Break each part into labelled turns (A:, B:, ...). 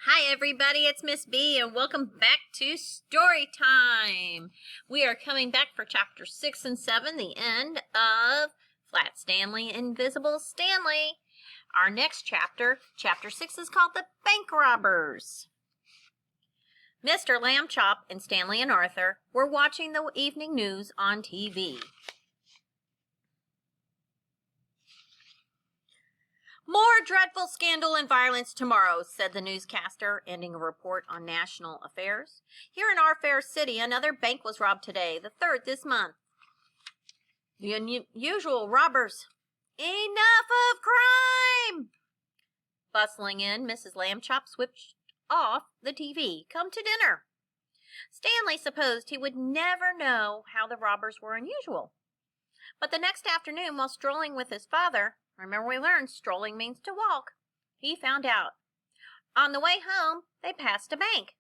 A: Hi everybody, it's Miss B and welcome back to Story Time. We are coming back for chapter 6 and 7, the end of Flat Stanley, Invisible Stanley. Our next chapter, chapter 6, is called The Bank Robbers. Mr. Lambchop and Stanley and Arthur were watching the evening news on TV. More dreadful scandal and violence tomorrow, said the newscaster, ending a report on national affairs. Here in our fair city, another bank was robbed today, the third this month. The unusual robbers. Enough of crime! Bustling in, Mrs. Lambchop switched off the TV. Come to dinner. Stanley supposed he would never know how the robbers were unusual. But the next afternoon, while strolling with his father, remember we learned strolling means to walk, he found out. On the way home, they passed a bank.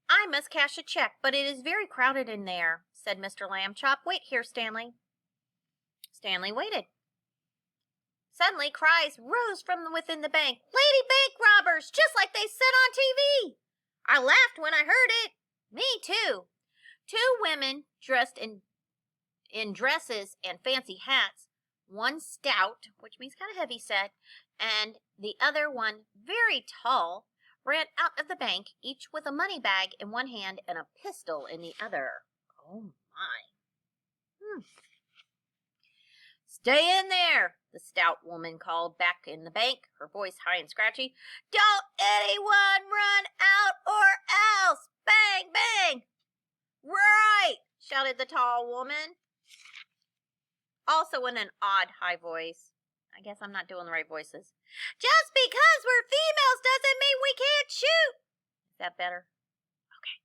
A: I must cash a check, but it is very crowded in there, said Mr. Lambchop. Wait here, Stanley. Stanley waited. Suddenly, cries rose from within the bank. Lady bank robbers, just like they said on TV. I laughed when I heard it. Me too. Two women dressed in dresses and fancy hats, one stout, which means kind of heavy set, and the other one very tall, ran out of the bank, each with a money bag in one hand and a pistol in the other. Oh my. Stay in there, the stout woman called back in the bank, her voice high and scratchy. Don't anyone run out or else! Bang, bang! Right, shouted the tall woman, also in an odd high voice. I guess I'm not doing the right voices. Just because we're females doesn't mean we can't shoot. Is that better? Okay.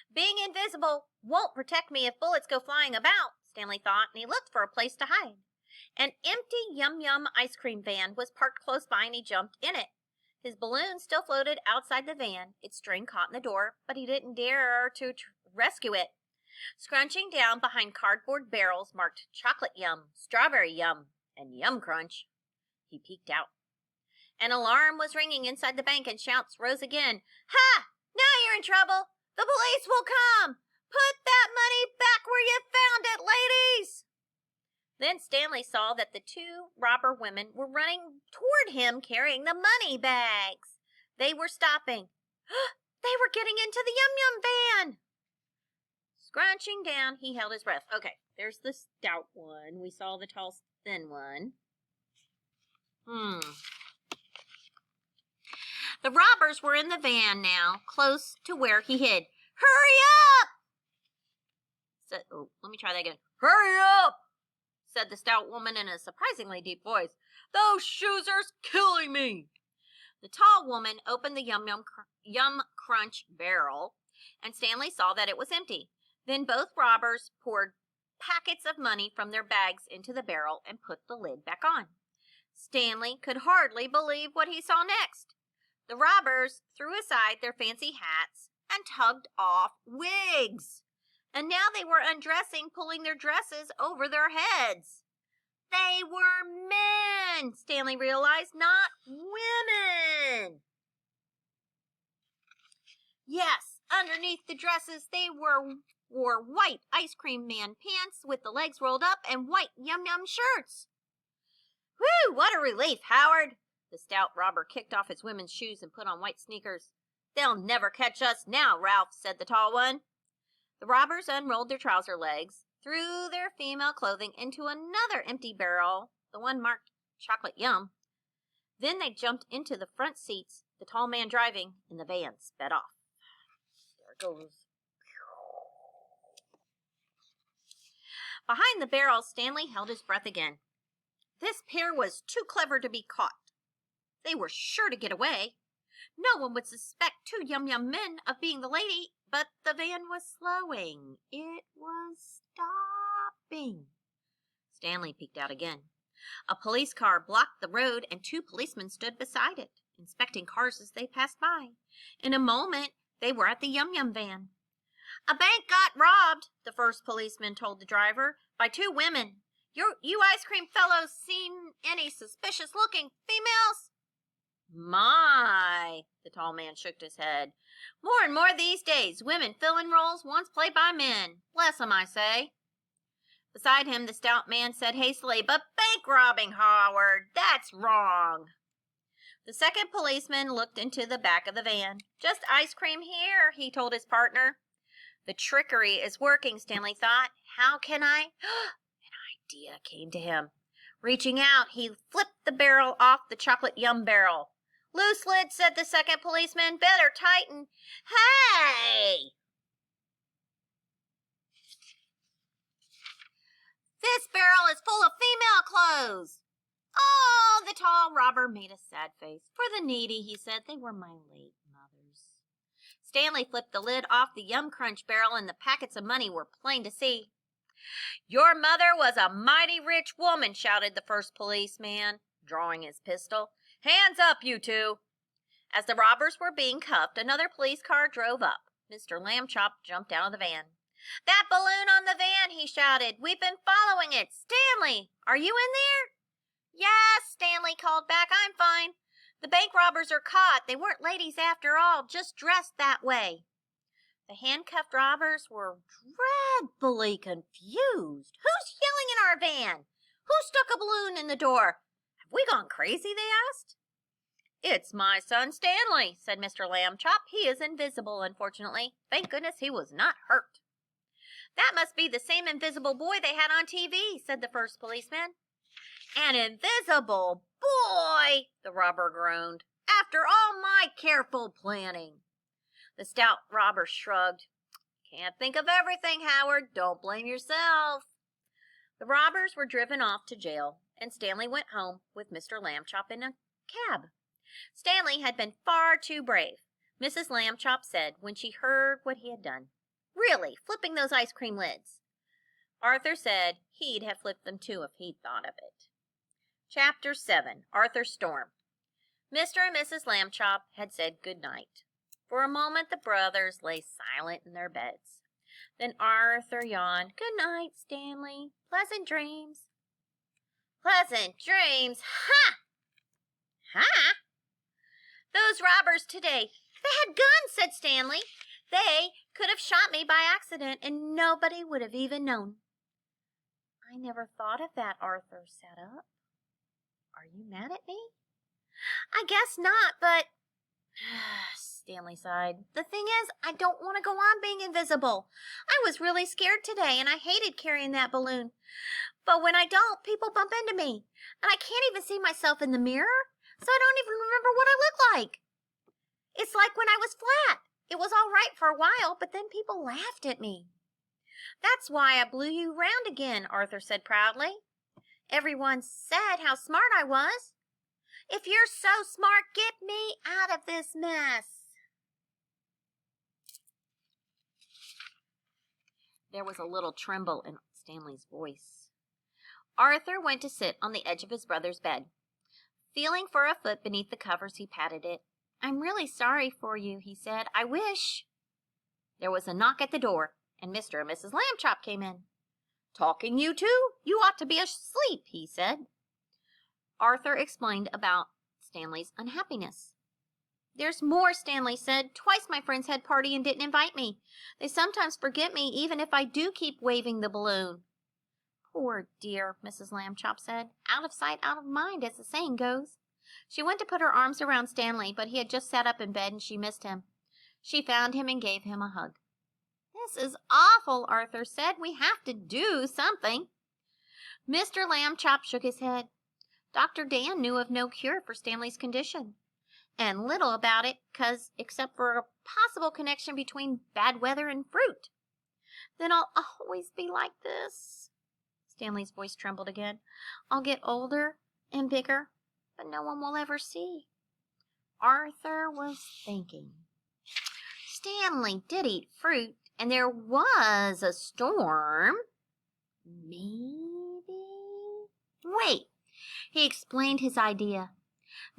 A: Being invisible won't protect me if bullets go flying about, Stanley thought, and he looked for a place to hide. An empty Yum Yum ice cream van was parked close by, and he jumped in it. His balloon still floated outside the van, its string caught in the door, but he didn't dare to rescue it. Scrunching down behind cardboard barrels marked Chocolate Yum, Strawberry Yum, and Yum Crunch, he peeked out. An alarm was ringing inside the bank, and shouts rose again. Ha! Now you're in trouble! The police will come! Put that money back where you found it, ladies! Then Stanley saw that the two robber women were running toward him carrying the money bags. They were stopping. They were getting into the Yum Yum van! Scrunching down, he held his breath. Okay, there's the stout one. We saw the tall, thin one. The robbers were in the van now, close to where he hid. Hurry up! Let me try that again. Hurry up! Said the stout woman in a surprisingly deep voice. Those shoes are killing me! The tall woman opened the Yum Crunch barrel, and Stanley saw that it was empty. Then both robbers poured packets of money from their bags into the barrel and put the lid back on. Stanley could hardly believe what he saw next. The robbers threw aside their fancy hats and tugged off wigs. And now they were undressing, pulling their dresses over their heads. They were men, Stanley realized, not women. Yes, underneath the dresses they wore white ice cream man pants with the legs rolled up and white Yum Yum shirts. Whew, what a relief, Howard! The stout robber kicked off his women's shoes and put on white sneakers. They'll never catch us now, Ralph, said the tall one. The robbers unrolled their trouser legs, threw their female clothing into another empty barrel, the one marked Chocolate Yum. Then they jumped into the front seats, the tall man driving, and the van sped off. There it goes. Behind the barrel, Stanley held his breath again. This pair was too clever to be caught. They were sure to get away. No one would suspect two Yum Yum men of being the lady, but the van was slowing. It was stopping. Stanley peeked out again. A police car blocked the road, and two policemen stood beside it, inspecting cars as they passed by. In a moment, they were at the Yum Yum van. A bank got robbed, the first policeman told the driver, by two women. You ice cream fellows seen any suspicious looking females? My, The tall man shook his head. More and more these days, women filling roles once played by men. Bless 'em, I say. Beside him, the stout man said hastily, But bank robbing, Howard, that's wrong. The second policeman looked into the back of the van. Just ice cream here, he told his partner. The trickery is working, Stanley thought. How can I? An idea came to him. Reaching out, he flipped the barrel off the chocolate yum barrel. Loose lid, said the second policeman. Better tighten. Hey! This barrel is full of female clothes. Oh, the tall robber made a sad face. For the needy, he said, they were my late mothers. Stanley flipped the lid off the Yum Crunch barrel and the packets of money were plain to see. Your mother was a mighty rich woman, shouted the first policeman, drawing his pistol. Hands up, you two. As the robbers were being cuffed, another police car drove up. Mr. Lambchop jumped out of the van. That balloon on the van, he shouted. We've been following it. Stanley, are you in there? Yes, Stanley called back. I'm fine. The bank robbers are caught. They weren't ladies after all, just dressed that way. The handcuffed robbers were dreadfully confused. Who's yelling in our van? Who stuck a balloon in the door? Have we gone crazy, they asked. It's my son Stanley, said Mr. Lambchop. He is invisible, unfortunately. Thank goodness he was not hurt. That must be the same invisible boy they had on TV, said the first policeman. An invisible boy, the robber groaned. After all my careful planning. The stout robber shrugged. Can't think of everything, Howard. Don't blame yourself. The robbers were driven off to jail, and Stanley went home with Mr. Lambchop in a cab. Stanley had been far too brave, Mrs. Lambchop said when she heard what he had done. Really, flipping those ice cream lids. Arthur said he'd have flipped them too if he'd thought of it. Chapter 7, Arthur's Storm. Mr. and Mrs. Lambchop had said good night. For a moment the brothers lay silent in their beds. Then Arthur yawned. Good night, Stanley. Pleasant dreams. Pleasant dreams? Ha! Ha! Those robbers today, they had guns, said Stanley. They could have shot me by accident and nobody would have even known. I never thought of that, Arthur sat up. Are you mad at me? I guess not, but... Stanley sighed. The thing is, I don't want to go on being invisible. I was really scared today, and I hated carrying that balloon. But when I don't, people bump into me, and I can't even see myself in the mirror, so I don't even remember what I look like. It's like when I was flat. It was all right for a while, but then people laughed at me. That's why I blew you round again, Arthur said proudly. Everyone said how smart I was. If you're so smart, get me out of this mess. There was a little tremble in Stanley's voice. Arthur went to sit on the edge of his brother's bed. Feeling for a foot beneath the covers, he patted it. I'm really sorry for you, he said. I wish. There was a knock at the door, and Mr. and Mrs. Lambchop came in. Talking you two? You ought to be asleep, he said. Arthur explained about Stanley's unhappiness. There's more, Stanley said. Twice my friends had party and didn't invite me. They sometimes forget me, even if I do keep waving the balloon. Poor dear, Mrs. Lambchop said. Out of sight, out of mind, as the saying goes. She went to put her arms around Stanley, but he had just sat up in bed and she missed him. She found him and gave him a hug. This is awful, Arthur said. We have to do something. Mr. Lambchop shook his head. Dr. Dan knew of no cure for Stanley's condition, and little about it, except for a possible connection between bad weather and fruit. Then I'll always be like this. Stanley's voice trembled again. I'll get older and bigger, but no one will ever see. Arthur was thinking. Stanley did eat fruit, and there was a storm. Maybe... Wait! He explained his idea.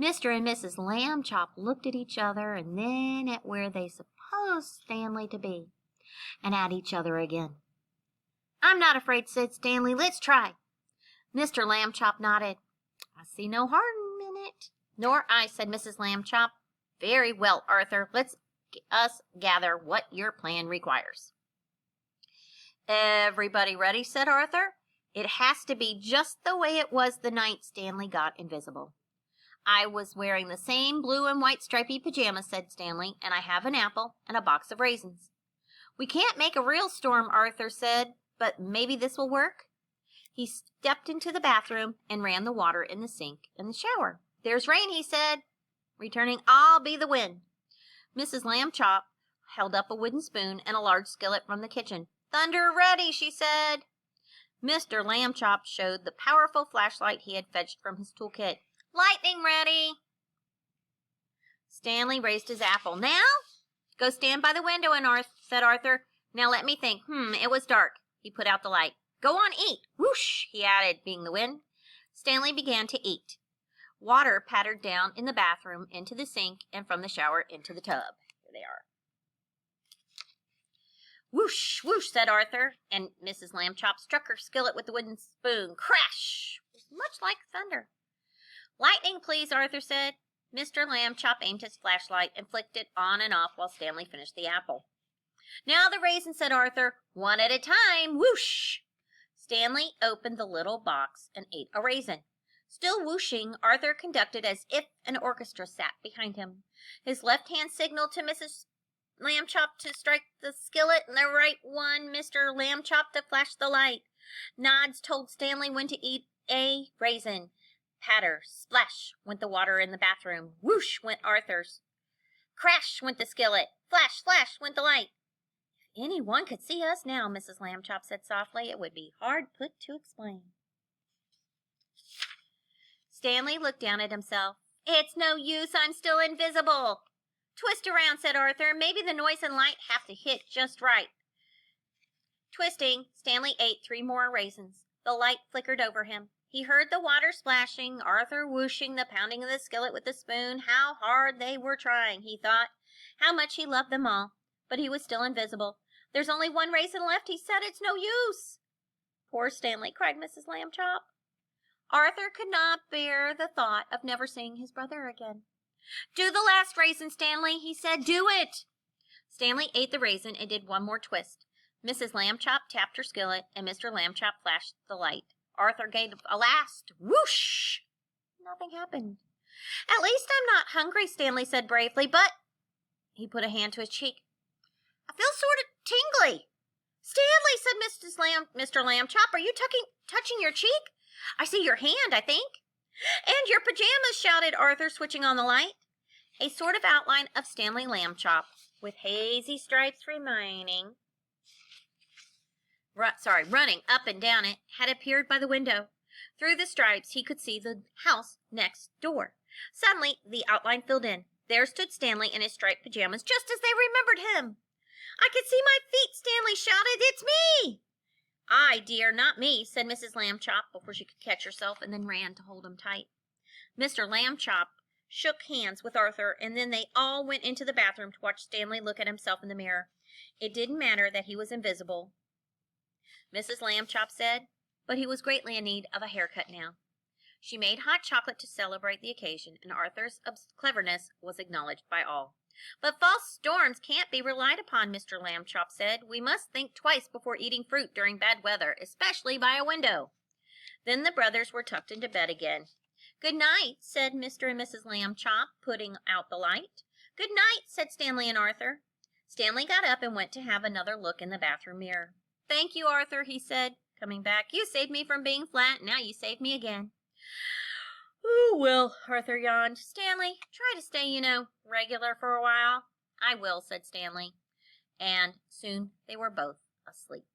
A: Mr. and Mrs. Lambchop looked at each other and then at where they supposed Stanley to be, and at each other again. I'm not afraid, said Stanley. Let's try. Mr. Lambchop nodded. I see no harm in it. Nor I, said Mrs. Lambchop. Very well, Arthur. Let's us gather what your plan requires. Everybody ready, said Arthur. It has to be just the way it was the night Stanley got invisible. I was wearing the same blue and white stripy pajamas, said Stanley, and I have an apple and a box of raisins. We can't make a real storm, Arthur said, but maybe this will work. He stepped into the bathroom and ran the water in the sink and the shower. There's rain, he said, returning, I'll be the wind. Mrs. Lambchop held up a wooden spoon and a large skillet from the kitchen. Thunder ready, she said. Mr. Lambchop showed the powerful flashlight he had fetched from his toolkit. Lightning ready. Stanley raised his apple. Now? Go stand by the window, said Arthur. Now let me think. It was dark. He put out the light. Go on, eat. Whoosh, he added, being the wind. Stanley began to eat. Water pattered down in the bathroom, into the sink, and from the shower into the tub. Here they are. Whoosh, whoosh, said Arthur, and Mrs. Lambchop struck her skillet with the wooden spoon. Crash! It was much like thunder. Lightning, please, Arthur said. Mr. Lambchop aimed his flashlight and flicked it on and off while Stanley finished the apple. Now the raisin, said Arthur, one at a time. Whoosh! Stanley opened the little box and ate a raisin. Still whooshing, Arthur conducted as if an orchestra sat behind him. His left hand signaled to Mrs. Lambchop to strike the skillet, and the right one, Mr. Lambchop, to flash the light. Nods told Stanley when to eat a raisin. Patter, splash, went the water in the bathroom. Whoosh went Arthur's. Crash went the skillet. Flash, flash went the light. If anyone could see us now, Mrs. Lambchop said softly, it would be hard put to explain. Stanley looked down at himself. It's no use, I'm still invisible. Twist around, said Arthur. Maybe the noise and light have to hit just right. Twisting, Stanley ate 3 more raisins. The light flickered over him. He heard the water splashing, Arthur whooshing, the pounding of the skillet with the spoon. How hard they were trying, he thought. How much he loved them all. But he was still invisible. There's only 1 raisin left, he said. It's no use. Poor Stanley, cried Mrs. Lambchop. Arthur could not bear the thought of never seeing his brother again. Do the last raisin, Stanley, he said. Do it. Stanley ate the raisin and did 1 more twist. Mrs. Lambchop tapped her skillet, and Mr. Lambchop flashed the light. Arthur gave a last whoosh. Nothing happened. At least I'm not hungry, Stanley said bravely, but... He put a hand to his cheek. I feel sort of tingly. Stanley, said Mr. Lambchop, are you touching your cheek? I see your hand, I think. And your pajamas, shouted Arthur, switching on the light. A sort of outline of Stanley Lambchop, with hazy stripes remaining, running up and down it, had appeared by the window. Through the stripes, he could see the house next door. Suddenly, the outline filled in. There stood Stanley in his striped pajamas, just as they remembered him. I can see my feet, Stanley shouted. It's me! Aye, dear, not me, said Mrs. Lambchop before she could catch herself, and then ran to hold him tight. Mr. Lambchop shook hands with Arthur, and then they all went into the bathroom to watch Stanley look at himself in the mirror. It didn't matter that he was invisible, Mrs. Lambchop said, but he was greatly in need of a haircut now. She made hot chocolate to celebrate the occasion, and Arthur's cleverness was acknowledged by all. But false storms can't be relied upon, Mr. Lambchop said. We must think twice before eating fruit during bad weather, especially by a window. Then the brothers were tucked into bed again. Good night, said Mr. and Mrs. Lambchop, putting out the light. Good night, said Stanley and Arthur. Stanley got up and went to have another look in the bathroom mirror. Thank you, Arthur, he said, coming back. You saved me from being flat, now you saved me again. Oh, well, Arthur yawned. Stanley, try to stay, regular for a while. I will, said Stanley. And soon they were both asleep.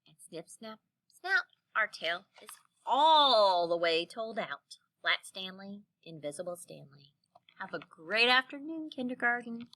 A: And snip, snap, snout, our tale is all the way told out. Flat Stanley, invisible Stanley. Have a great afternoon, kindergarten.